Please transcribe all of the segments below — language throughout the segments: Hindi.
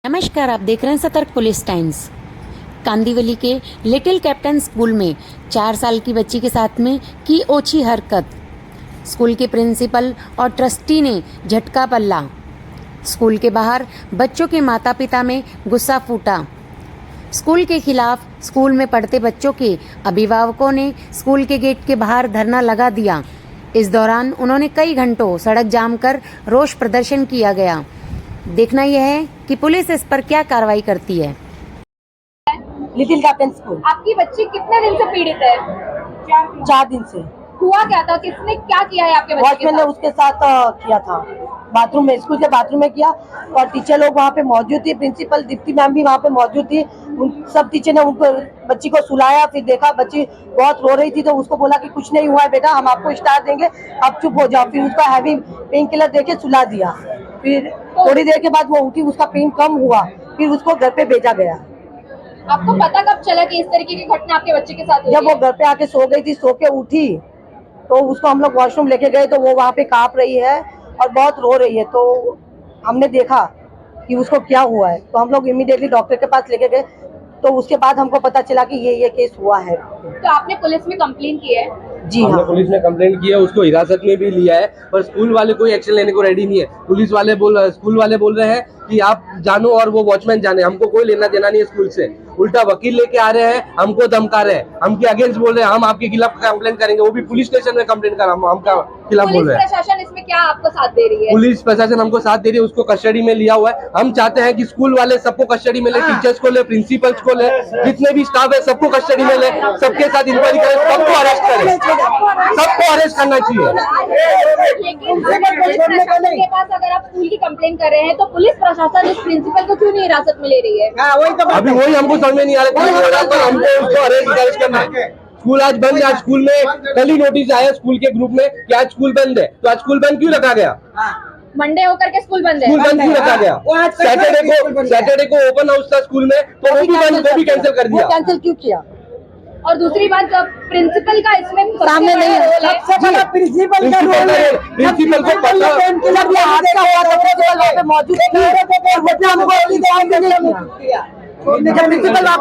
नमस्कार, आप देख रहे हैं सतर्क पुलिस टाइम्स। कांदीवली के लिटिल कैप्टन स्कूल में 4 साल की बच्ची के साथ में की ओछी हरकत। स्कूल के प्रिंसिपल और ट्रस्टी ने झटका पल्ला। स्कूल के बाहर बच्चों के माता पिता में गुस्सा फूटा। स्कूल के खिलाफ स्कूल में पढ़ते बच्चों के अभिभावकों ने स्कूल के गेट के बाहर धरना लगा दिया। इस दौरान उन्होंने कई घंटों सड़क जाम कर रोष प्रदर्शन किया गया। देखना यह है कि पुलिस इस पर क्या कार्रवाई करती है। Little captain school. आपकी बच्ची कितने दिन से पीड़ित है? 4 दिन से। हुआ क्या था? किसने क्या किया है आपके बच्चे के वॉचमैन ने साथ? उसके साथ किया था, बाथरूम में, स्कूल के बाथरूम में किया। और टीचर लोग वहाँ पे मौजूद थी, प्रिंसिपल दीप्ति मैम भी वहाँ पे मौजूद थी। उन सब टीचर ने उनको बच्ची को सुलाया, फिर देखा बच्ची बहुत रो रही थी तो उसको बोला कि कुछ नहीं हुआ है बेटा, हम आपको स्टार देंगे, आप चुप हो जाओ। फिर उसका हैवी पेन किलर देके सुला दिया। फिर थोड़ी देर के बाद वो उठी, उसका पेन कम हुआ, फिर उसको घर पे भेजा गया। आपको पता कब चला कि इस तरीके की घटना आपके बच्चे के साथ हुई जब वो है? घर पे आके सो गई थी, सो के उठी तो उसको हम लोग वॉशरूम लेके गए तो वो वहाँ पे कांप रही है और बहुत रो रही है। तो हमने देखा कि उसको क्या हुआ है तो हम लोग इमीडिएटली डॉक्टर के पास लेके गए। तो उसके बाद हमको पता चला कि ये केस हुआ है। तो आपने पुलिस में कंप्लेन की है? जी हमने हाँ, पुलिस ने कंप्लेंट की है, उसको हिरासत में भी लिया है, पर स्कूल वाले कोई एक्शन लेने को रेडी नहीं है। स्कूल वाले बोल रहे हैं कि आप जानो और वो वॉचमैन जाने, हमको कोई लेना देना नहीं है स्कूल से। उल्टा वकील लेके आ रहे हैं, हमको धमका रहे हैं, हमके अगेंस्ट बोल रहे हैं, हम आपके खिलाफ कंप्लेंट करेंगे, वो भी पुलिस स्टेशन में कंप्लेंट कर हमका खिलाफ बोल रहे हैं। पुलिस प्रशासन इसमें क्या आपको साथ दे रही है? पुलिस प्रशासन हमको साथ दे रही है, उसको कस्टडी में लिया हुआ है। हम चाहते हैं कि स्कूल वाले सबको कस्टडी में ले, टीचर्स को ले, प्रिंसिपल्स को ले, जितने भी स्टाफ है सबको कस्टडी में ले, सबके साथ इंक्वायरी करें, सबको अरेस्ट करें, सबको अरेस्ट करना चाहिए। लेकिन पुलिस प्रशासन के पास अगर आप स्कूल की कंप्लेन कर रहे हैं तो पुलिस प्रशासन इस प्रिंसिपल को क्यों नहीं हिरासत में ले रही है? अभी वही हमको समझ में नहीं आ रहा है, हमको उसको अरेस्ट करना है। स्कूल आज बंद है, आज स्कूल में कल ही नोटिस आया स्कूल के ग्रुप में कि आज स्कूल बंद है, तो आज स्कूल बंद क्यों रखा गया? मंडे होकर के स्कूल बंद है? स्कूल बंद क्यों रखा गया? सैटरडे को ओपन हाउस था स्कूल में, तो वो भी कैंसिल कर दिया। कैंसिल क्यों किया? और दूसरी बात, जब प्रिंसिपल का इसमें सामने नहीं है, सबसे बड़ा प्रिंसिपल का रोल है। प्रिंसिपल को पता पेन किलर दिया, हादसा हुआ तो प्रिंसिपल वहाँ पे मौजूद थी, उसने हमको इन्फॉर्म भी नहीं किया। जब प्रिंसिपल वहाँ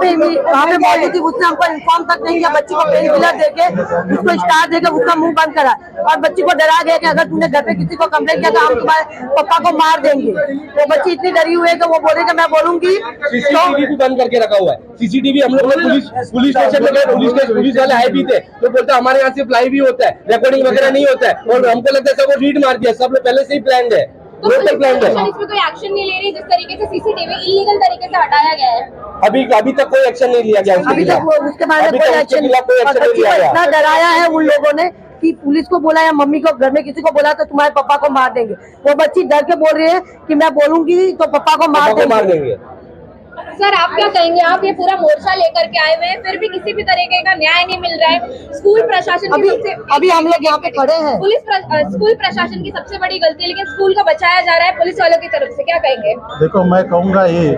पे मौजूद थी, उसने हमको इन्फॉर्म तक नहीं किया। बच्ची को पेन किलर देके, उसको स्टार देके उसका मुंह बंद करा और बच्ची को डरा गया कि अगर तूने घर पे किसी को कंप्लेंट किया तो हम तुम्हारे पापा को मार देंगे। वो बच्ची इतनी डरी हुई है कि वो बोले कि मैं बोलूंगी। सीसीटीवी भी बंद करके रखा हुआ है। सीसीटीवी हम लोग पुलिस स्टेशन में गए, पुलिस वाले आए भी थे तो बोलते हमारे यहाँ सिर्फ लाइव ही होता है, रिकॉर्डिंग वगैरह नहीं होता है। और हमको लगता है सब रीड मार दिया, सब लोग पहले से ही प्लान है। तो पुलिस प्रशासन इसमें कोई एक्शन नहीं ले रही? जिस तरीके से सीसीटीवी इलीगल तरीके से हटाया गया है, अभी तक कोई एक्शन नहीं लिया गया। अभी तक वो उसके बारे में कोई एक्शन नहीं लिया गया। इतना डराया है उन लोगों ने कि पुलिस को बोला या मम्मी को, घर में किसी को बोला तो तुम्हारे पापा को मार देंगे। वो बच्ची डर के बोल रही है कि मैं बोलूंगी तो पापा को मार देंगे। सर आप क्या कहेंगे? आप ये पूरा मोर्चा लेकर के आए हुए हैं, फिर भी किसी भी तरीके का न्याय नहीं मिल रहा है। स्कूल प्रशासन की अभी हम लोग यहाँ पे खड़े हैं। स्कूल प्रशासन की सबसे बड़ी गलती है, लेकिन स्कूल को बचाया जा रहा है पुलिस वालों की तरफ से, क्या कहेंगे? देखो, मैं कहूँगा ये,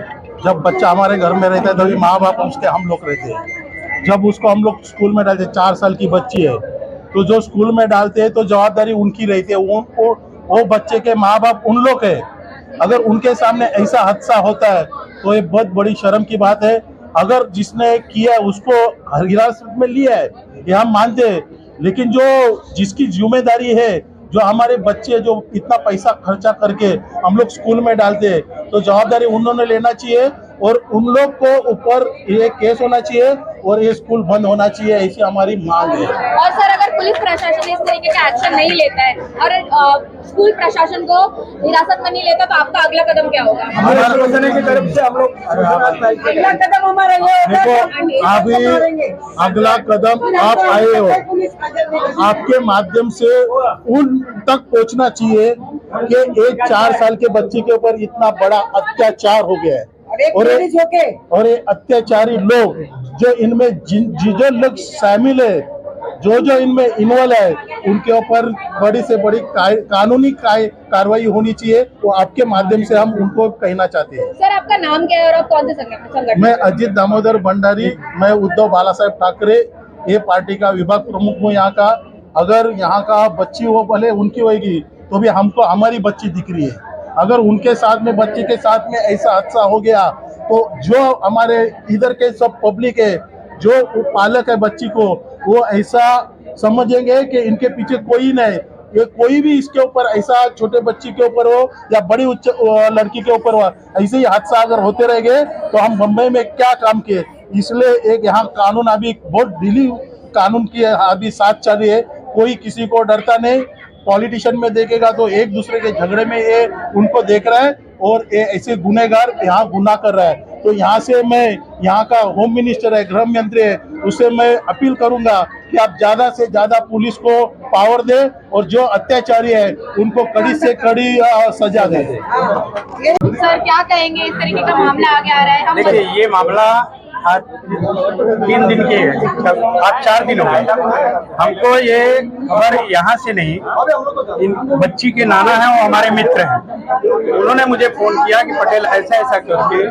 जब बच्चा हमारे घर में रहता है तभी माँ बाप उसके हम लोग रहते हैं। जब उसको हम लोग स्कूल में डालते, 4 साल की बच्ची है, तो जो स्कूल में डालते हैं तो जवाबदारी उनकी रहती है। वो बच्चे के माँ बाप उन लोग है। अगर उनके सामने ऐसा हादसा होता है तो ये बहुत बड़ी शर्म की बात है। अगर जिसने किया है उसको हिरासत में लिया है, ये हम मानते हैं, लेकिन जो जिसकी जिम्मेदारी है, जो हमारे बच्चे जो इतना पैसा खर्चा करके हम लोग स्कूल में डालते हैं, तो जवाबदारी उन्होंने लेना चाहिए और उन लोग को ऊपर ये केस होना चाहिए और ये स्कूल बंद होना चाहिए, ऐसी हमारी मांग है। और सर, अगर पुलिस प्रशासन इस तरीके का एक्शन नहीं लेता है और स्कूल प्रशासन को हिरासत में नहीं लेता तो आपका अगला कदम क्या होगा? की तरफ से हम लोग अगला कदम हमारा ये होगा। देखो, अभी अगला कदम आप आए हो, आपके माध्यम से उन तक पहुंचना चाहिए कि एक 4 साल के बच्चे के ऊपर इतना बड़ा अत्याचार हो गया है और ये अत्याचारी लोग जो इनमें जो लोग शामिल है, जो इनमें इन्वॉल्व है, उनके ऊपर बड़ी से बड़ी कानूनी कार्रवाई होनी चाहिए। वो आपके माध्यम से हम उनको कहना चाहते हैं। सर आपका नाम क्या है और आप कौन से संगठन? मैं अजित दामोदर भंडारी, मैं उद्धव बाला साहेब ठाकरे ये पार्टी का विभाग प्रमुख हूँ यहाँ का। अगर यहाँ का बच्ची हो भले उनकी होगी तो भी हमको हमारी बच्ची दिख रही है। अगर उनके साथ में बच्चे के साथ में ऐसा हादसा हो गया तो जो हमारे इधर के सब पब्लिक है, जो पालक है बच्ची को, वो ऐसा समझेंगे कि इनके पीछे कोई नहीं, ये कोई भी इसके ऊपर ऐसा छोटे बच्ची के ऊपर हो या बड़ी उच्च लड़की के ऊपर हो, ऐसे ही हादसा अगर होते रह गए तो हम बम्बई में क्या काम किए। इसलिए एक यहाँ कानून अभी बहुत ढीली कानून की अभी साथ चल रही है, कोई किसी को डरता नहीं। पॉलिटिशियन में देखेगा तो एक दूसरे के झगड़े में ये उनको देख रहा है और ये ऐसे गुनहगार यहाँ गुनाह कर रहा है। तो यहाँ से मैं, यहाँ का होम मिनिस्टर है, गृह मंत्री है, उससे मैं अपील करूंगा कि आप ज्यादा से ज्यादा पुलिस को पावर दे और जो अत्याचारी है उनको कड़ी से कड़ी सजा दे। सर क्या कहेंगे, इस तरीके का मामला आगे आ रहा है? हम देखिए, ये मामला आज 3 दिन के है, आज 4 दिन हो गए। हमको ये खबर यहाँ से नहीं, इन बच्ची के नाना है, वो हमारे मित्र हैं, उन्होंने मुझे फोन किया कि पटेल ऐसा ऐसा करके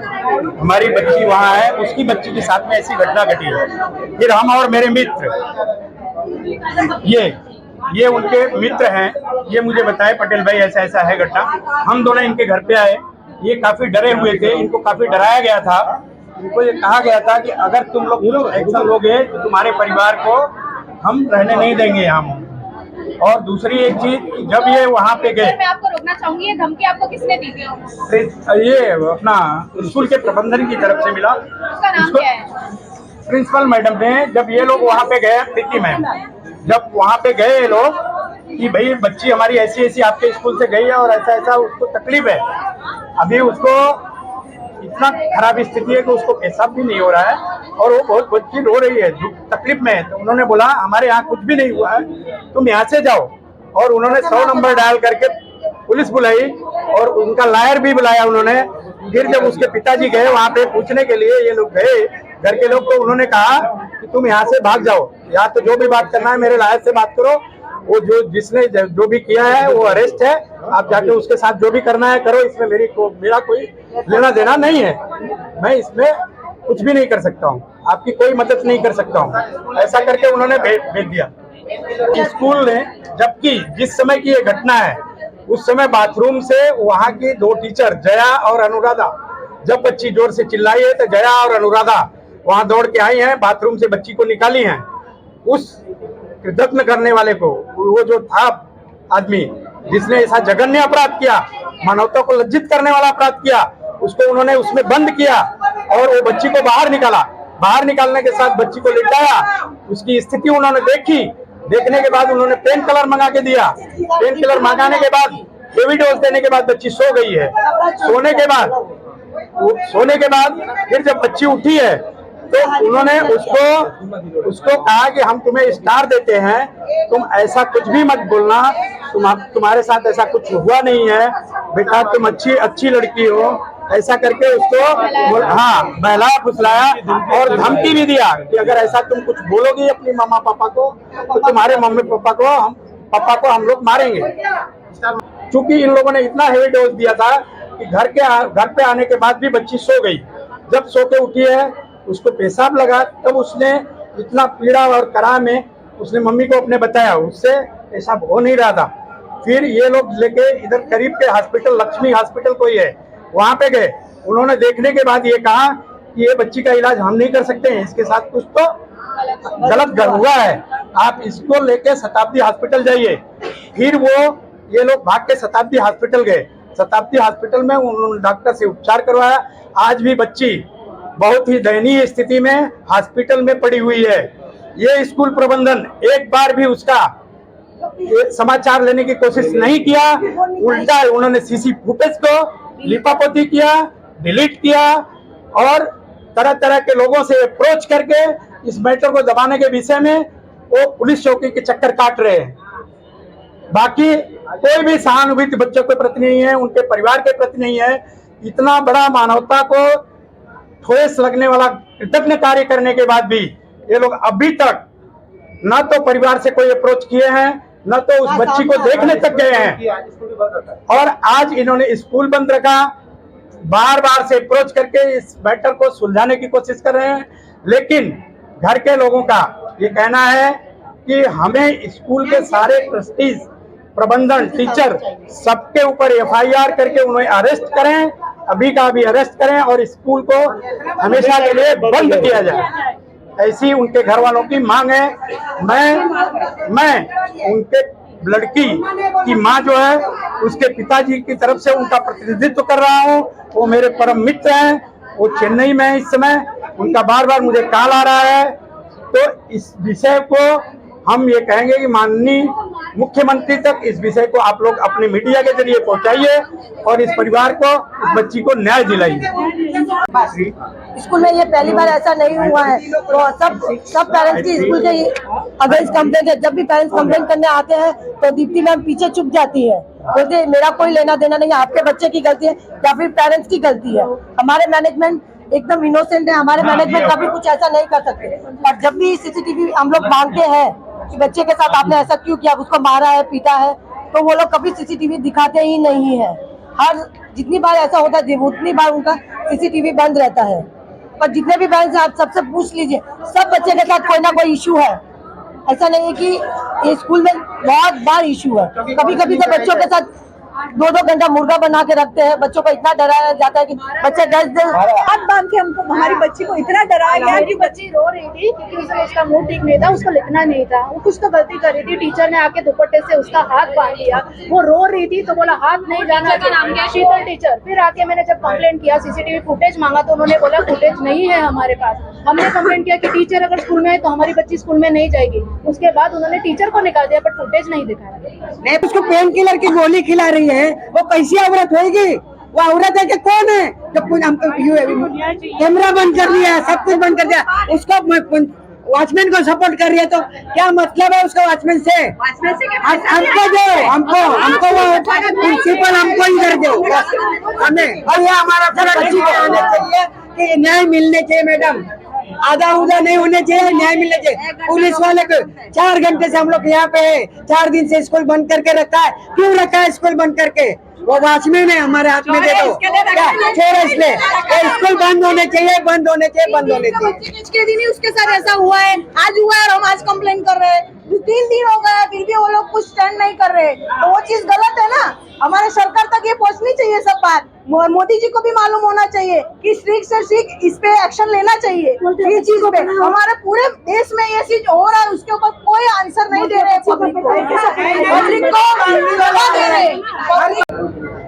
हमारी बच्ची वहाँ है, उसकी बच्ची के साथ में ऐसी घटना घटी है। फिर हम और मेरे मित्र, ये उनके मित्र हैं, ये मुझे बताए पटेल भाई ऐसा ऐसा है घटना। हम दोनों इनके घर पे आए, ये काफी डरे हुए थे, इनको काफी डराया गया था। इनको ये कहा गया था कि अगर तुम लोग एक्शन लोगे तो तुम्हारे परिवार को हम रहने नहीं देंगे यहाँ। और दूसरी एक चीज, जब ये वहाँ पे गए, मैं आपको रोकना चाहूंगी, ये धमकी आपको किसने दी थी? ये अपना स्कूल के प्रबंधन की तरफ से मिला। उसका नाम क्या है? प्रिंसिपल मैडम ने, जब ये लोग वहाँ पे गए, प्रीति मैम, जब वहाँ पे गए ये लोग कि भाई बच्ची हमारी ऐसी ऐसी आपके स्कूल से गई है और ऐसा ऐसा उसको तकलीफ है, अभी उसको इतना खराब स्थिति है कि उसको पेशाब भी नहीं हो रहा है और वो बहुत बच्ची रो रही है, तकलीफ में है। तो उन्होंने बोला हमारे यहाँ कुछ भी नहीं हुआ है, तुम यहाँ से जाओ। और उन्होंने 100 नंबर डायल करके पुलिस बुलाई और उनका लायर भी बुलाया उन्होंने। फिर जब उसके पिताजी गए वहाँ पे पूछने के लिए, ये लोग गए घर के लोग, तो उन्होंने कहा कि तुम यहाँ से भाग जाओ, या तो जो भी बात करना है मेरे लायर से बात करो, वो जिसने जो भी किया है वो अरेस्ट है, आप जाके उसके साथ जो भी करना है करो, इसमें मेरा कोई लेना देना नहीं है, मैं इसमें कुछ भी नहीं कर सकता हूँ, आपकी कोई मदद नहीं कर सकता हूँ। ऐसा करके उन्होंने भेज दिया स्कूल ने। जबकि जिस समय की ये घटना है उस समय बाथरूम से वहाँ की 2 टीचर जया और अनुराधा, जब बच्ची जोर से चिल्लाई है तो जया और अनुराधा वहाँ दौड़ के आई हैं, बाथरूम से बच्ची को निकाली हैं। उस कृतज्ञ करने वाले को, वो जो था आदमी जिसने ऐसा जघन्य अपराध किया, मानवता को लज्जित करने वाला अपराध किया, उसको उन्होंने उसमें बंद किया और वो बच्ची को बाहर निकाला। बाहर निकालने के साथ बच्ची को लिटाया, उसकी स्थिति उन्होंने देखी, देखने के बाद उन्होंने पेन किलर मंगा के दिया। पेन किलर मंगाने के बाद, हेवी डोज देने के बाद बच्ची सो गई है। सोने के बाद फिर जब बच्ची उठी है तो उन्होंने उसको कहा कि हम तुम्हें स्टार देते हैं, तुम ऐसा कुछ भी मत बोलना, तुम्हारे साथ ऐसा कुछ हुआ नहीं है बेटा, तुम अच्छी लड़की हो, ऐसा करके उसको बहलाया फुसलाया और धमकी भी दिया कि अगर ऐसा तुम कुछ बोलोगी अपनी मम्मा पापा को तो तुम्हारे मम्मी पापा को हम लोग मारेंगे। चूंकि इन लोगों ने इतना हेवी डोज दिया था कि घर पे आने के बाद भी बच्ची सो गई। जब सो के उठी है, उसको पेशाब लगा, तब उसने इतना पीड़ा और कराह में उसने मम्मी को अपने बताया, उससे पेशाब हो नहीं रहा था। फिर ये लोग लेके इधर करीब के हॉस्पिटल, लक्ष्मी हॉस्पिटल कोई है, वहाँ पे गए। उन्होंने देखने के बाद ये कहा कि ये बच्ची का इलाज हम नहीं कर सकते हैं, इसके साथ कुछ तो गलत हुआ है, आप इसको लेके शताब्दी हॉस्पिटल जाइए। फिर ये लोग भाग के शताब्दी हॉस्पिटल गए। शताब्दी हॉस्पिटल में उन्होंने डॉक्टर से उपचार करवाया। आज भी बच्ची बहुत ही दयनीय स्थिति में हॉस्पिटल में पड़ी हुई है। ये स्कूल प्रबंधन एक बार भी उसका समाचार लेने की कोशिश नहीं किया, उल्टा उन्होंने सीसी फुटेज को लिपापोती किया, डिलीट किया और तरह तरह के लोगों से अप्रोच करके इस मैटर को दबाने के विषय में वो पुलिस चौकी के चक्कर काट रहे हैं। बाकी कोई भी सहानुभूति बच्चों के प्रति नहीं है, उनके परिवार के प्रति नहीं है। इतना बड़ा मानवता को ठोस लगने वाला कृतज्ञ कार्य करने के बाद भी ये लोग अभी तक न तो परिवार से कोई अप्रोच किए हैं, न तो उस बच्ची को देखने तक गए हैं। और आज इन्होंने स्कूल बंद रखा, बार बार से अप्रोच करके इस मैटर को सुलझाने की कोशिश कर रहे हैं। लेकिन घर के लोगों का ये कहना है कि हमें स्कूल के सारे ट्रस्टीज प्रबंधन, टीचर सबके ऊपर एफआईआर करके उन्हें अरेस्ट करें, अभी का अभी अरेस्ट करें और स्कूल को हमेशा के लिए बंद किया जाए, ऐसी उनके घर वालों की मांग है। मैं उनके लड़की की मां जो है उसके पिताजी की तरफ से उनका प्रतिनिधित्व कर रहा हूं। वो मेरे परम मित्र हैं, वो चेन्नई में है इस समय, उनका बार बार मुझे कॉल आ रहा है। तो इस विषय को हम ये कहेंगे कि माननीय मुख्यमंत्री तक इस विषय को आप लोग अपने मीडिया के जरिए पहुंचाइए और इस परिवार को, इस बच्ची को न्याय दिलाइए। स्कूल में ये पहली बार ऐसा नहीं हुआ है, तो सब पेरेंट्स की स्कूल के अगेंस्ट कंप्लेंट है। जब भी पेरेंट्स कंप्लेंट करने आते हैं तो दीप्ति मैम पीछे चुप जाती है, बोलते मेरा कोई लेना देना नहीं है, आपके बच्चे की गलती है या फिर पेरेंट्स की गलती है। हमारे मैनेजमेंट एकदम इनोसेंट है, हमारे मैनेजमेंट कभी कुछ ऐसा नहीं कर सकते। और जब भी सीसीटीवी हम लोग मांगते हैं कि बच्चे के साथ आपने ऐसा क्यों किया, उसको मारा है, पीटा है, तो वो लोग कभी सीसीटीवी दिखाते ही नहीं है। हर जितनी बार ऐसा होता है उतनी बार उनका सीसीटीवी बंद रहता है। पर जितने भी पेरेंट्स आप सबसे पूछ लीजिए, सब बच्चे के साथ कोई ना कोई इशू है। ऐसा नहीं है कि ये स्कूल में बहुत बार इशू है। कभी कभी तो बच्चों के साथ 2-2 घंटा मुर्गा बना के रखते हैं, बच्चों को इतना डराया जाता है कि बच्चे 10 दिन हाथ बांध के हमको, हमारी बच्ची को इतना डराया गया कि बच्ची रो रही थी क्योंकि उसका मूड ठीक नहीं था, उसको लिखना नहीं था, वो कुछ तो गलती कर रही थी। टीचर ने आके दुपट्टे से उसका हाथ बांध लिया, वो रो रही थी तो बोला हाथ नहीं जाना। नाम क्या है? शीतल टीचर। फिर आके मैंने जब कंप्लेंट किया, सीसीटीवी फुटेज मांगा तो उन्होंने बोला फुटेज नहीं है हमारे पास। हमने कंप्लेंट किया कि टीचर अगर स्कूल में है तो हमारी बच्ची स्कूल में नहीं जाएगी। उसके बाद उन्होंने टीचर को निकाल दिया, बट फुटेज नहीं दिखाया। उसको पेन किलर की गोली खिला रही है, वो कैसी औरत होगी? वो औरत है कि कौन है? जब कैमरा बंद कर दिया, सब कुछ बंद कर दिया, उसको वॉचमैन को सपोर्ट कर रही है, तो क्या मतलब है उसका वॉचमैन से? हमको दो, हमको वो प्रिंसिपल हमको ही कर दो हमें। और ये हमारा बच्ची को आने चाहिए कि न्याय मिलने चाहिए मैडम, आधा उधा नहीं होने चाहिए, न्याय मिलने चाहिए। पुलिस वाले को 4 घंटे से हम लोग यहाँ पे 4 दिन से स्कूल बंद करके रखा है। क्यों रखा है स्कूल बंद करके? वो वॉचमैन है, हमारे हाथ में दे दो क्या छोड़ इसलिए। स्कूल बंद होने चाहिए, बंद होने चाहिए, बंद होने चाहिए। के दिन ही उसके साथ ऐसा हुआ है, आज हुआ है और हम आज कंप्लेन कर रहे हैं। 3 दिन हो गया फिर भी वो लोग कुछ स्टैंड नहीं कर रहे, तो वो चीज गलत है ना। हमारे सरकार तक ये पहुंचनी चाहिए सब बात। मोदी जी को भी मालूम होना चाहिए कि स्ट्रिक्ट से स्ट्रिक्ट इस पे एक्शन लेना चाहिए। ये चीज पे हमारे पूरे देश में ये चीज हो रहा है, उसके ऊपर कोई आंसर नहीं दे रहे पब्लिक को।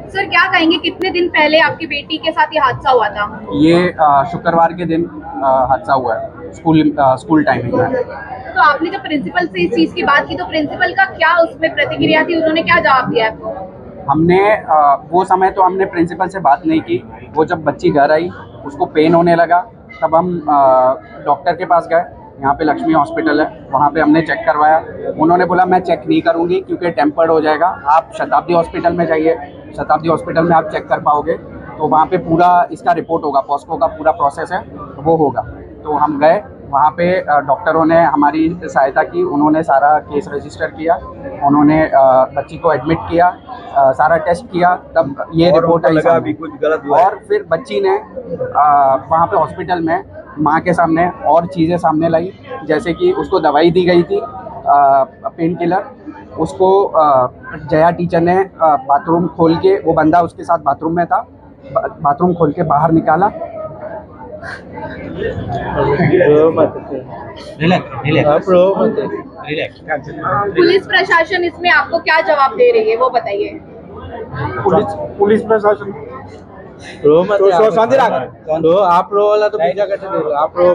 सर क्या कहेंगे, कितने दिन पहले आपकी बेटी के साथ ये हादसा हुआ था? ये शुक्रवार के दिन हादसा हुआ है स्कूल टाइमिंग में। तो आपने जब प्रिंसिपल से इस चीज की बात की तो प्रिंसिपल का क्या उसमें प्रतिक्रिया थी, उन्होंने क्या जवाब दिया आपको? हमने वो समय तो हमने प्रिंसिपल से बात नहीं की। वो जब बच्ची घर आई, उसको पेन होने लगा, तब हम डॉक्टर के पास गए। यहाँ पे लक्ष्मी हॉस्पिटल है, वहाँ पे हमने चेक करवाया। उन्होंने बोला मैं चेक नहीं करूँगी क्योंकि टेम्पर्ड हो जाएगा, आप शताब्दी हॉस्पिटल में जाइए, शताब्दी हॉस्पिटल में आप चेक कर पाओगे, तो वहाँ पे पूरा इसका रिपोर्ट होगा, पॉस्को का पूरा प्रोसेस है वो होगा। तो हम गए वहाँ पे, डॉक्टरों ने हमारी सहायता की, उन्होंने सारा केस रजिस्टर किया, उन्होंने बच्ची को एडमिट किया, सारा टेस्ट किया, तब ये रिपोर्ट आई सामने। कुछ गलत हुआ और फिर बच्ची ने वहाँ पे हॉस्पिटल में माँ के सामने और चीज़ें सामने लाई, जैसे कि उसको दवाई दी गई थी पेन किलर, उसको जया टीचर ने बाथरूम खोल के, वो बंदा उसके साथ बाथरूम में था, बाथरूम खोल के बाहर निकाला। पुलिस प्रशासन इसमें आपको क्या जवाब दे रही है वो बताइए? पुलिस प्रशासन तो आप रो वाला तो पूजा कैसे दे रहे हो? आप रो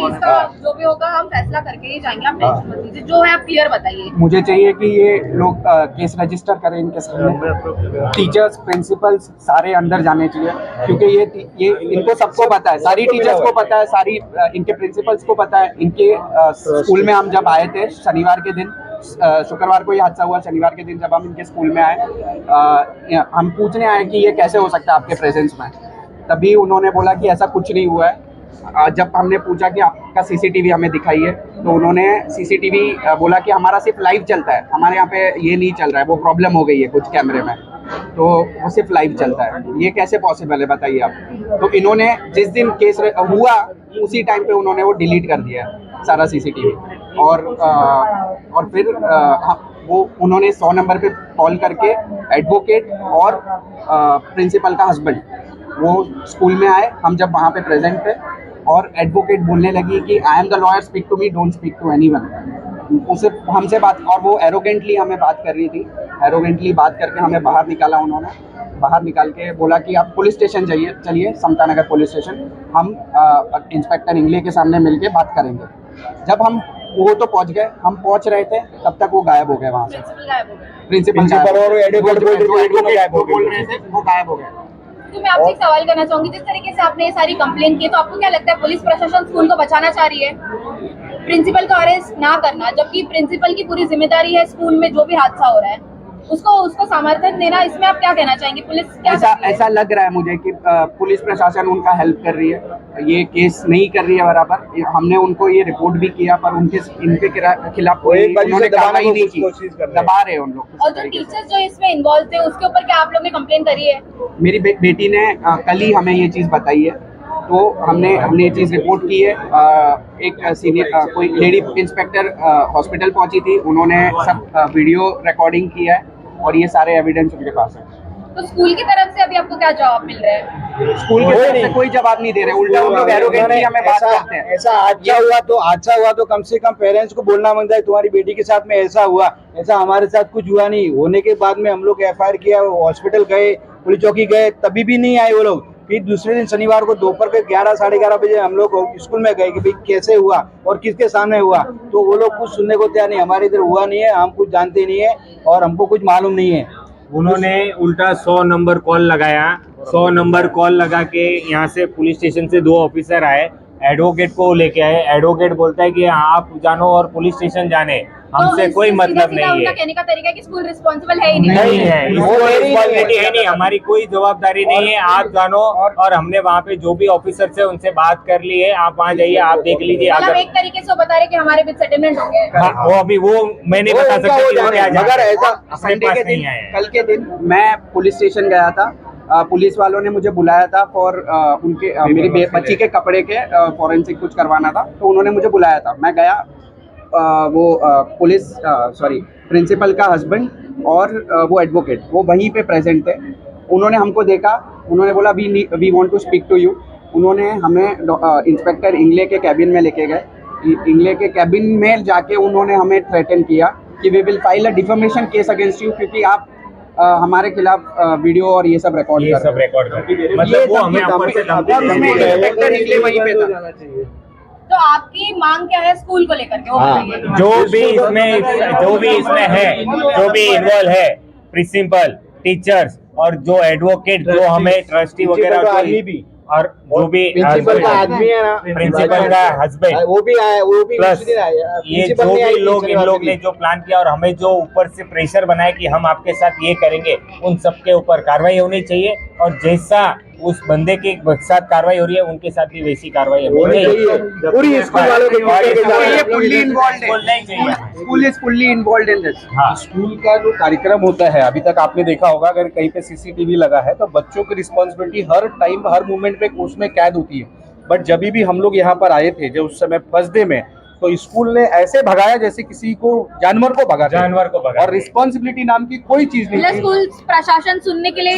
इसका जो भी होगा हम फैसला करके ही जाएंगे, आप टेंशन मत लीजिए। जो है आप क्लियर बताइए। मुझे चाहिए कि ये लोग केस रजिस्टर करें इनके सामने, टीचर्स प्रिंसिपल्स सारे अंदर जाने चाहिए, क्योंकि ये इनको सबको पता है, सारी टीचर्स को पता है, सारी इनके प्रिंसिपल्स को पता है। इनके स्कूल में हम जब आए थे शनिवार के दिन, शुक्रवार को ये हादसा हुआ, शनिवार के दिन जब हम इनके स्कूल में आए, हम पूछने आए कि ये कैसे हो सकता है आपके प्रेजेंस में, तभी उन्होंने बोला कि ऐसा कुछ नहीं हुआ है। जब हमने पूछा कि आपका सीसीटीवी हमें दिखाइए, तो उन्होंने सीसीटीवी बोला कि हमारा सिर्फ लाइव चलता है, हमारे यहाँ पे ये नहीं चल रहा है, वो प्रॉब्लम हो गई है कुछ कैमरे में। तो वो सिर्फ लाइव चलता है। ये कैसे पॉसिबल है बताइए आप। तो इन्होंने जिस दिन केस हुआ उसी टाइम पे उन्होंने वो डिलीट कर दिया सारा सीसीटीवी, और फिर वो उन्होंने 100 नंबर पे कॉल करके एडवोकेट और प्रिंसिपल का हस्बैंड वो स्कूल में आए। हम जब वहाँ पे प्रेजेंट थे और एडवोकेट बोलने लगी कि I am the lawyer, speak to me, don't speak to anyone. उसे हमसे बात, और वो एरोगेंटली हमें बात कर रही थी। एरोगेंटली बात करके हमें बाहर निकाला उन्होंने। बाहर निकाल के बोला कि आप पुलिस स्टेशन जाइए, चलिए समता नगर पुलिस स्टेशन, हम इंस्पेक्टर इंगले के सामने मिलके बात करेंगे। जब हम वो तो पहुंच गए, हम पहुंच रहे थे तब तक वो गायब हो गए वहाँ से। प्रिंसिपल और एडवोकेट बोल रहे थे, वो गायब हो गए। तो मैं आपसे एक सवाल करना चाहूंगी, जिस तरीके से आपने ये सारी कंप्लेन की, तो आपको क्या लगता है पुलिस प्रशासन स्कूल को बचाना चाह रही है? प्रिंसिपल का अरेस्ट ना करना, जबकि प्रिंसिपल की पूरी जिम्मेदारी है स्कूल में जो भी हादसा हो रहा है उसको समर्थन देना, इसमें आप क्या कहना चाहेंगे? पुलिस क्या ऐसा लग रहा है मुझे कि पुलिस प्रशासन उनका हेल्प कर रही है, ये केस नहीं कर रही है बराबर। हमने उनको ये रिपोर्ट भी किया पर इनके खिलाफ उन्होंने कार्रवाई नहीं की, दबा रहे हैं उन लोग। और जो टीचर्स जो इसमें इन्वॉल्व थे उसके ऊपर क्या आप लोग ने कंप्लेन करी है? मेरी बेटी ने कल ही हमें ये चीज़ बताई है, तो हमने ये चीज़ रिपोर्ट की है। एक सीनियर कोई लेडी इंस्पेक्टर हॉस्पिटल पहुंची थी, उन्होंने सब वीडियो रिकॉर्डिंग किया है और ये सारे एविडेंस उनके पास है। तो स्कूल की तरफ से अभी आपको क्या जवाब मिल रहा है? स्कूल की तरफ से कोई जवाब नहीं दे रहे, उल्टा वो लोग एरोगेंटली हमें बात करते हैं। ऐसा अच्छा हुआ तो कम से कम पेरेंट्स को बोलना बनता है, तुम्हारी बेटी के साथ में ऐसा हुआ, ऐसा हमारे साथ कुछ हुआ नहीं। होने के बाद में हम लोग FIR किया, हॉस्पिटल गए, पुलिस चौकी गए, तभी भी नहीं आए वो लोग। फिर दूसरे दिन शनिवार को दोपहर के 11 साढ़े 11 बजे हम लोग स्कूल में गए कि भाई कैसे हुआ और किसके सामने हुआ, तो वो लोग कुछ सुनने को तैयार नहीं। हमारे इधर हुआ नहीं है, हम कुछ जानते नहीं है और हमको कुछ मालूम नहीं है। उन्होंने उल्टा 100 नंबर कॉल लगाया, 100 नंबर कॉल लगा के यहाँ से पुलिस स्टेशन से 2 ऑफिसर आए, एडवोकेट को लेके आए। एडवोकेट बोलता है कि आप जानो और पुलिस स्टेशन जाने, हमसे तो कोई मतलब नहीं है। उनका कहने का तरीका है कि स्कूल रिस्पॉन्सिबल है ही नहीं है, रिस्पॉन्सिबिलिटी है नहीं, हमारी कोई जवाबदारी नहीं है, आप जानो। और हमने वहाँ पे जो भी ऑफिसर से उनसे बात कर ली है, आप वहाँ जाइए, आप देख लीजिए। मतलब एक तरीके से वो बता रहे कि हमारे बीच सेटलमेंट हो गया। वो अभी वो मैं नहीं बता सकता कि वो क्या मगर ऐसा संडे के दिन, कल के दिन मैं पुलिस स्टेशन गया था। पुलिस वालों ने मुझे बुलाया था फॉर उनके मेरी बच्ची के कपड़े के फॉरेंसिक कुछ करवाना था, तो उन्होंने मुझे बुलाया था। मैं गया, प्रिंसिपल का हस्बैंड और वो एडवोकेट वो वहीं पे प्रेजेंट थे। उन्होंने हमको देखा, उन्होंने बोला we want to speak to you. उन्होंने हमें इंस्पेक्टर इंगले के कैबिन में लेके गए। इंगले के कैबिन में जाके उन्होंने हमें थ्रेटन किया कि we will file a defamation case against you, क्योंकि आप हमारे खिलाफ वीडियो और ये सब रिकॉर्ड कर मतलब वो हमें ऊपर से इंस्पेक्टर इंगले वहीं पे था। तो आपकी मांग क्या है स्कूल को लेकर के? हाँ, जो भी इसमें है, जो भी इन्वॉल्व है, प्रिंसिपल, टीचर्स और जो एडवोकेट, जो हमें ट्रस्टी वगैरह भी, और जो भी प्रिंसिपल का आदमी है ना, प्रिंसिपल का हस्बैंड, वो भी आया, वो भी प्लस ये जो भी लोग इन लोग ने जो प्लान किया और हमें जो ऊपर से प्रेशर बनाया कि हम आपके साथ ये करेंगे, उन सबके ऊपर कार्रवाई होनी चाहिए। और जैसा उस बंदे के साथ कार्रवाई हो रही है, उनके साथ भी वैसी कार्रवाई होनी चाहिए। पूरी स्कूल वालों school is fully involved in this. School का जो कार्यक्रम होता है, अभी तक आपने देखा होगा, अगर कहीं पे CCTV लगा है तो बच्चों की रिस्पॉन्सिबिलिटी हर टाइम हर मूवमेंट पे उसमें कैद होती है। बट जब भी हम लोग यहाँ पर आए थे, जो उस समय फर्स्ट डे में, तो स्कूल ने ऐसे भगाया जैसे किसी को जानवर को भगा, और रिस्पॉन्सिबिलिटी नाम की कोई चीज नहीं थी। स्कूल प्रशासन सुनने के लिए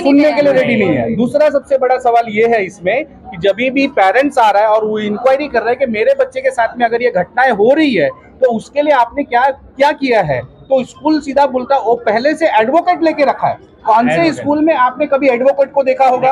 रेडी नहीं है। दूसरा सबसे बड़ा सवाल ये है इसमें कि जब भी पेरेंट्स आ रहा है और वो इंक्वायरी कर रहा है कि मेरे बच्चे के साथ में अगर ये घटनाएं हो रही है तो उसके लिए आपने क्या किया है, तो स्कूल सीधा बोलता है वो पहले से एडवोकेट लेके रखा है। कौन से स्कूल में आपने कभी एडवोकेट को देखा होगा?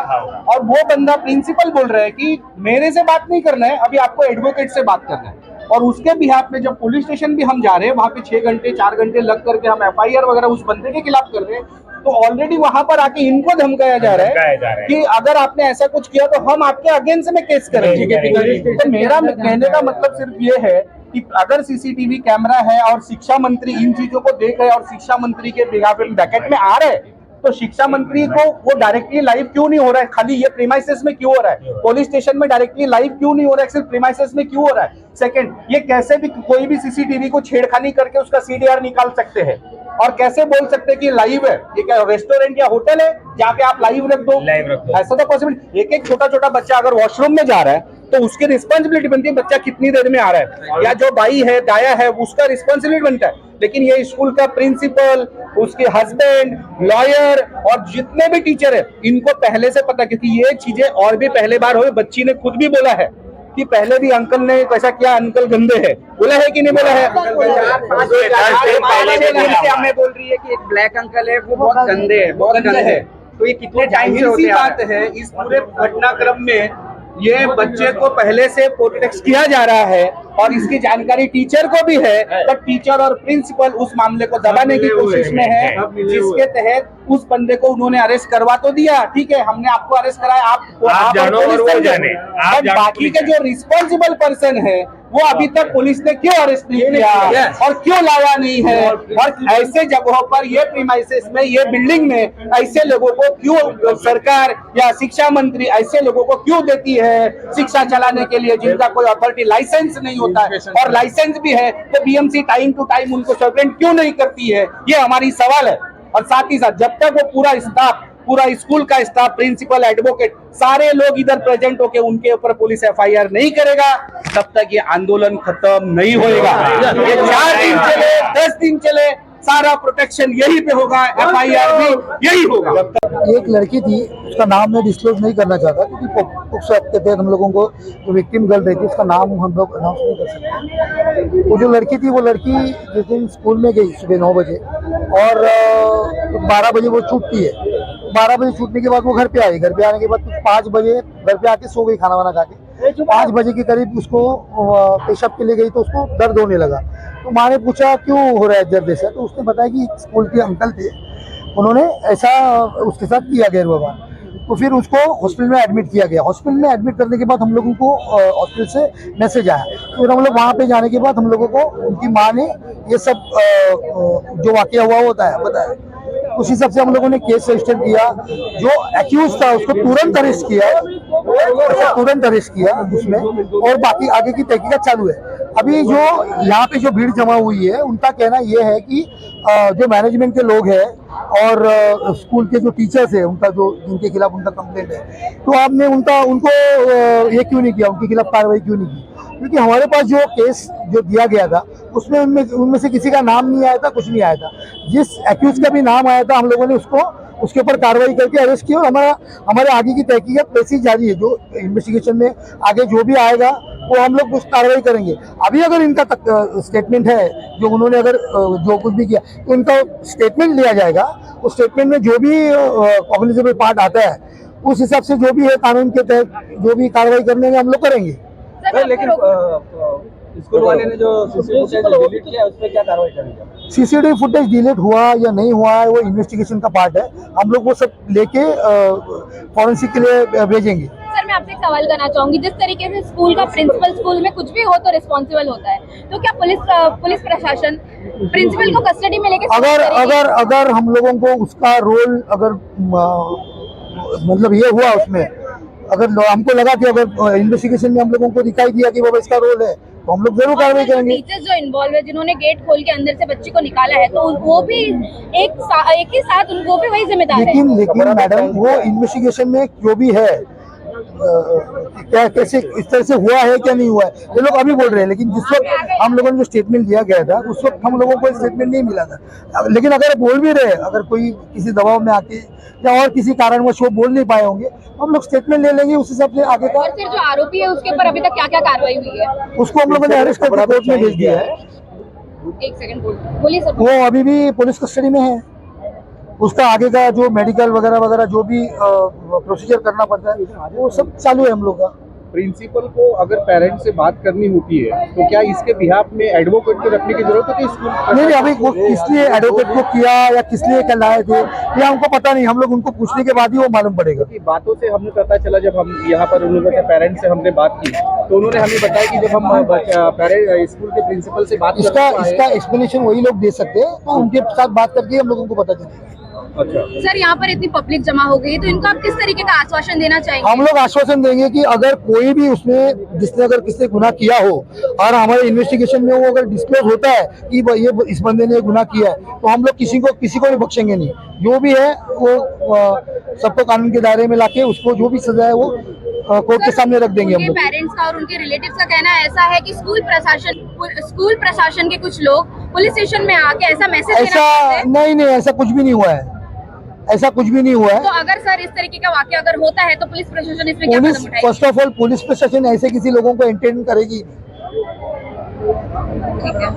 और वो बंदा प्रिंसिपल बोल रहा है कि मेरे से बात नहीं करना है, अभी आपको एडवोकेट से बात करना है। और उसके बिहाफ में जब पुलिस स्टेशन भी हम जा रहे हैं, वहाँ पे 6 घंटे 4 घंटे लग करके हम FIR वगैरह उस बंदे के खिलाफ कर रहे हैं, तो ऑलरेडी वहाँ पर आके इनको धमकाया जा रहा है कि अगर आपने ऐसा कुछ किया तो हम आपके अगेंस्ट में केस करेंगे। तो मेरा कहने का मतलब सिर्फ ये है कि अगर CCTV कैमरा है और शिक्षा मंत्री इन चीजों को देख रहे हैं और शिक्षा मंत्री के बिहाफ में ब्रैकेट में आ रहे हैं, तो शिक्षा मंत्री को वो डायरेक्टली लाइव क्यों नहीं हो रहा है? खाली ये प्रीमाइसेस में क्यों हो रहा है? पुलिस स्टेशन में डायरेक्टली लाइव क्यों नहीं हो रहा है? सिर्फ प्रीमाइसेस में क्यों हो रहा है? सेकंड, ये कैसे भी कोई भी सीसीटीवी को छेड़खानी करके उसका सीडीआर निकाल सकते हैं और कैसे बोल सकते हैं कि लाइव है? ये क्या रेस्टोरेंट या होटल है जहाँ पे आप लाइव रख दो? ऐसा तो पॉसिबल। एक एक छोटा छोटा बच्चा अगर वॉशरूम में जा रहा है तो उसकी रिस्पॉन्सिबिलिटी बनती है बच्चा कितनी देर में आ रहा है, या जो बाई है दाया है उसका रिस्पॉन्सिबिलिटी बनता है। लेकिन ये स्कूल का प्रिंसिपल, उसके हस्बैंड, लॉयर और जितने भी टीचर है, इनको पहले से पता, क्योंकि ये चीजें और भी पहले बार हुई। बच्ची ने खुद भी बोला है कि पहले भी अंकल ने कैसा किया, अंकल गंदे है, बोला है कि नहीं बोला है? हमें बोल रही है कि एक ब्लैक अंकल है वो बहुत गंदे है, बहुत गंदे है। तो ये कितने टाइम से होते बात है? इस पूरे घटनाक्रम में ये बच्चे को पहले से प्रोटेक्ट किया जा रहा है और इसकी जानकारी टीचर को भी है, पर टीचर और प्रिंसिपल उस मामले को दबाने की कोशिश में है, जिसके तहत उस बंदे को उन्होंने अरेस्ट करवा तो दिया। ठीक है, हमने आपको अरेस्ट कराया, आप जानो और वो जाने। बाकी के जो रिस्पॉन्सिबल पर्सन है वो अभी तक पुलिस ने क्यों अरेस्ट नहीं किया और क्यों लाया नहीं है? और ऐसे जगहों पर ये प्रीमाइसेस में, ये बिल्डिंग में ऐसे लोगों को क्यों सरकार या शिक्षा मंत्री ऐसे लोगों को क्यों देती है शिक्षा चलाने के लिए, जिनका कोई अथॉरिटी लाइसेंस नहीं होता है, और लाइसेंस भी है तो बीएमसी टाइम टू टाइम उनको सस्पेंड क्यों नहीं करती है? ये हमारी सवाल है। और साथ ही साथ जब तक वो पूरा स्टाफ, पूरा स्कूल का स्टाफ, प्रिंसिपल, एडवोकेट, सारे लोग इधर प्रेजेंट होके उनके ऊपर पुलिस एफआईआर नहीं करेगा, तब तक ये आंदोलन खत्म नहीं होएगा। ये 4 दिन चले, 10 दिन चले, सारा प्रोटेक्शन यही पे होगा, एफआईआर भी यही होगा। एक लड़की थी, उसका नाम मैं डिस्क्लोज नहीं करना चाहता क्योंकि पोक्सो एक्ट के तहत हम लोगों को जो विक्टिम गर्ल रहती है उसका नाम हम लोग अनाउंस नहीं कर सकते। वो जो लड़की थी, वो लड़की जिस दिन स्कूल में गई सुबह 9 बजे और 12 बजे वो छूटती है। 12 बजे छूटने के बाद वो घर पे आई। घर पे आने के बाद कुछ 5 बजे घर पे आके सो गई खाना वाना खा के। 5 बजे के करीब उसको पेशाब के लिए गई तो उसको दर्द होने लगा। तो माँ ने पूछा क्यों हो रहा है दर्द ऐसा? तो उसने बताया कि स्कूल के अंकल थे, उन्होंने ऐसा उसके साथ किया गैरव्यवहार। तो फिर उसको हॉस्पिटल में एडमिट किया गया। हॉस्पिटल में एडमिट करने के बाद हम लोगों को हॉस्पिटल से मैसेज आया। फिर हम लोग वहाँ पे जाने के बाद हम लोगों को उनकी माँ ने ये सब जो वाकया हुआ होता है बताया। उस हिसाब से हम लोगों ने केस रजिस्टर किया। जो एक्यूज था उसको तुरंत अरेस्ट किया उसमें, और बाकी आगे की तहकीकात चालू है। अभी जो यहाँ पे जो भीड़ जमा हुई है, उनका कहना ये है कि जो मैनेजमेंट के लोग हैं और स्कूल के जो टीचर्स हैं, उनका जो जिनके खिलाफ उनका कंप्लेंट है, तो आपने उनको ये क्यों नहीं किया, उनके खिलाफ कार्रवाई क्यों नहीं की? क्योंकि हमारे पास जो केस जो दिया गया था उसमें उनमें से किसी का नाम नहीं आया था, कुछ नहीं आया था। जिस एक्यूज का भी नाम आया था हम लोगों ने उसके ऊपर कार्रवाई करके अरेस्ट किया, और हमारे आगे की तहकीकात वैसे ही जारी है। जो इन्वेस्टिगेशन में आगे जो भी आएगा वो हम लोग उस कार्रवाई करेंगे। अभी अगर इनका स्टेटमेंट है, जो उन्होंने अगर जो कुछ भी किया, तो इनका स्टेटमेंट लिया जाएगा। उस स्टेटमेंट में जो भी कॉग्निजेबल पार्ट आता है, उस हिसाब से जो भी है कानून के तहत जो भी कार्रवाई करने में हम लोग करेंगे। लेकिन स्कूल वाले ने जो सीसीटीवी डिलीट किया उस पर क्या कार्रवाई करेंगे? सीसीटीवी फुटेज डिलीट हुआ या नहीं हुआ है वो इन्वेस्टिगेशन का पार्ट है। हम लोग वो सब लेके फॉरेंसिक के लिए भेजेंगे। सर, मैं आपसे एक सवाल करना चाहूंगी। जिस तरीके से स्कूल का प्रिंसिपल स्कूल में कुछ भी हो तो रिस्पॉन्सिबल होता है, तो क्या पुलिस प्रशासन प्रिंसिपल को कस्टडी में लेके अगर हम लोगों को उसका रोल अगर मतलब ये हुआ, उसमें अगर हमको लगा कि अगर इन्वेस्टिगेशन में हम लोगों को दिखाई दिया कि बाबा इसका रोल है, तो हम लोग जरूर कार्रवाई करेंगे। टीचर्स जो इन्वॉल्व है, जिन्होंने गेट खोल के अंदर से बच्ची को निकाला है, तो वो भी एक ही साथ उनको भी वही जिम्मेदार है। लेकिन मैडम, वो इन्वेस्टिगेशन में जो भी है क्या कैसे इस तरह से हुआ है क्या नहीं हुआ है, ये लोग अभी बोल रहे हैं। लेकिन जिस वक्त हम लोगों ने जो स्टेटमेंट दिया गया था, उस वक्त हम लोगों को स्टेटमेंट नहीं मिला था। लेकिन अगर बोल भी रहे, अगर कोई किसी दबाव में आके या और किसी कारणवश वो बोल नहीं पाए होंगे, हम लोग स्टेटमेंट ले लेंगे, उस हिसाब से आगे का। और फिर जो आरोपी है उसके ऊपर अभी तक क्या क्या कार्रवाई हुई है? उसको हम लोगों ने अरेस्ट करके कोर्ट में भेज दिया है। एक सेकंड बोलिए सर। वो अभी भी पुलिस कस्टडी में है। उसका आगे का जो मेडिकल वगैरह जो भी प्रोसीजर करना पड़ता है वो सब चालू है हम लोग का। प्रिंसिपल को अगर पेरेंट्स से बात करनी होती है तो क्या इसके बिहाफ में एडवोकेट को रखने की जरूरत होती है स्कूल? नहीं, अभी वो किस लिए एडवोकेट को किया या किस लिए कल आए थे ये हमको पता नहीं। हम लोग उनको पूछने के बाद ही वो मालूम पड़ेगा। बातों से हमें पता चला, जब हम यहाँ पर उन्होंने पेरेंट्स से हमने बात की तो उन्होंने हमें बताया कि जब हम स्कूल के प्रिंसिपल से बात इसका एक्सप्लेनेशन वही लोग दे सकते हैं, तो उनके साथ बात करके हम लोगों को पता चलेगा। अच्छा, सर यहाँ पर इतनी पब्लिक जमा हो गई है, तो इनको आप किस तरीके का आश्वासन देना चाहेंगे? हम लोग आश्वासन देंगे कि अगर कोई भी उसमें जिसने अगर किसी ने गुनाह किया हो और हमारे इन्वेस्टिगेशन में वो अगर डिस्क्लोज होता है कि ये इस बंदे ने गुनाह किया है, तो हम लोग किसी को भी बख्शेंगे नहीं। जो भी है वो सबको कानून के दायरे में लाके उसको जो भी सजा है वो कोर्ट के सामने रख देंगे हम उनके लोग। पेरेंट्स का और उनके रिलेटिव्स का कहना ऐसा है कि स्कूल प्रशासन के कुछ लोग पुलिस स्टेशन में आके ऐसा मैसेज देना चाहते हैं। नहीं, ऐसा कुछ भी नहीं हुआ है, ऐसा कुछ भी नहीं हुआ है। तो अगर सर इस तरीके का वाकया अगर होता है तो पुलिस प्रशासन इसमें क्या कदम उठाएगी? फर्स्ट ऑफ ऑल पुलिस प्रशासन ऐसे किसी लोगों को एंटरटेन करेगी। ठीक है।